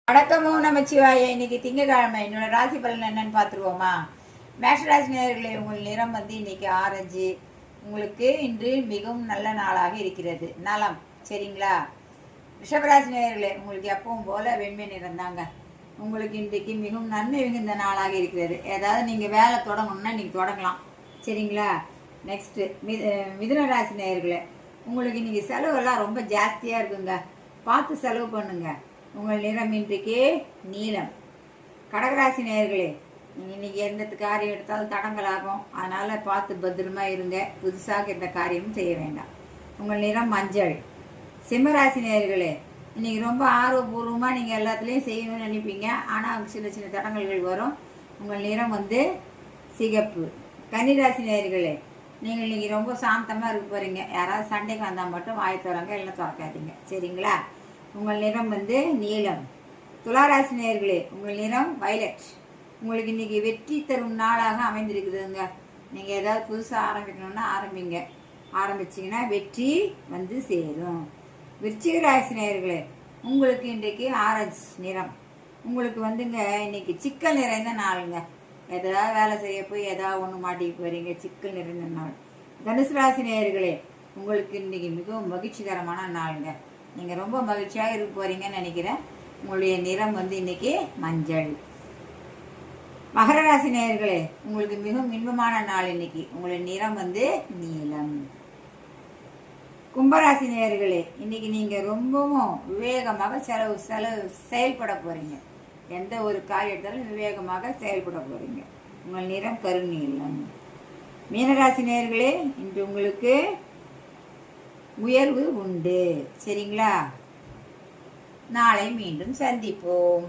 வணக்கமோ நமச்சிவாய. இன்னைக்கு திங்கக்கிழமை. என்னோட ராசி பலன் என்னன்னு பார்த்துருவோமா? மேஷராசி நேயர்களே, உங்கள் நிறம் இன்னைக்கு ஆரஞ்சு. உங்களுக்கு இன்று மிகவும் நல்ல நாளாக இருக்கிறது. நலம், சரிங்களா? ரிஷபராசி நேயர்களே, உங்களுக்கு எப்பவும் போல வெண்மை நிறம் தாங்க. உங்களுக்கு இன்றைக்கு மிகவும் நன்மை மிகுந்த நாளாக இருக்கிறது. ஏதாவது நீங்கள் வேலை தொடங்கணும்னா நீங்கள் தொடங்கலாம், சரிங்களா? நெக்ஸ்ட்டு மிதுன ராசி நேயர்களே, உங்களுக்கு இன்னைக்கு செலவெல்லாம் ரொம்ப ஜாஸ்தியாக இருக்குங்க. பார்த்து செலவு பண்ணுங்க. உங்கள் நிறம் இன்றைக்கு நீலம். கடகராசி நேயர்களே, நீங்கள் இன்றைக்கி எந்த காரியம் எடுத்தாலும் தடங்கலாகும். அதனால் பார்த்து பத்திரமா இருங்க. புதுசாக எந்த காரியமும் செய்ய வேண்டாம். உங்கள் நிறம் மஞ்சள். சிம்மராசி நேயர்களே, இன்றைக்கி ரொம்ப ஆர்வபூர்வமாக நீங்கள் எல்லாத்துலேயும் செய்யணும்னு நினைப்பீங்க. ஆனால் சின்ன சின்ன தடங்கல்கள் வரும். உங்கள் நிறம் சிகப்பு. கன்னிராசி நேயர்களே, நீங்கள் இன்றைக்கி ரொம்ப சாந்தமாக இருக்க போகிறீங்க. யாராவது சண்டைக்கு வந்தால் மட்டும் வாய் திறங்க, இல்லை திறக்காதீங்க, சரிங்களா? உங்கள் நிறம் நீலம். துளாராசி நேயர்களே, உங்கள் நிறம் வயலட். உங்களுக்கு இன்னைக்கு வெற்றி தரும் நாளாக அமைந்திருக்குதுங்க. நீங்கள் ஏதாவது புதுசாக ஆரம்பிக்கணும்னா ஆரம்பிச்சிங்கன்னா வெற்றி சேரும். விருச்சிக ராசி நேயர்களே, உங்களுக்கு இன்றைக்கு ஆரஞ்சு நிறம். உங்களுக்கு இன்னைக்கு சிக்கல் நிறைந்த நாளுங்க. எதாவது வேலை செய்ய போய் ஏதாவது ஒன்று மாட்டிட்டு போறீங்க. சிக்கல் நிறைந்த நாள். தனுசு ராசி நேயர்களே, உங்களுக்கு இன்னைக்கு மிகவும் மகிழ்ச்சிகரமான நாளுங்க. நீங்கள் ரொம்ப மகிழ்ச்சியாக இருக்க போறீங்கன்னு நினைக்கிறேன். உங்களுடைய நிறம் இன்னைக்கு மஞ்சள். மகர ராசி நேயர்களே, உங்களுக்கு மிகவும் இன்பமான நாள் இன்னைக்கு. உங்களுடைய நிறம் நீலம். கும்பராசி நேயர்களே, இன்னைக்கு நீங்கள் ரொம்பவும் விவேகமாக செயல்பட போறீங்க. எந்த ஒரு காரியத்தாலும் விவேகமாக செயல்பட போறீங்க. உங்கள் நிறம் கருநீலம். மீனராசி நேயர்களே, இன்று உங்களுக்கு உயர்வு உண்டு, சரிங்களா? நாளை மீண்டும் சந்திப்போம்.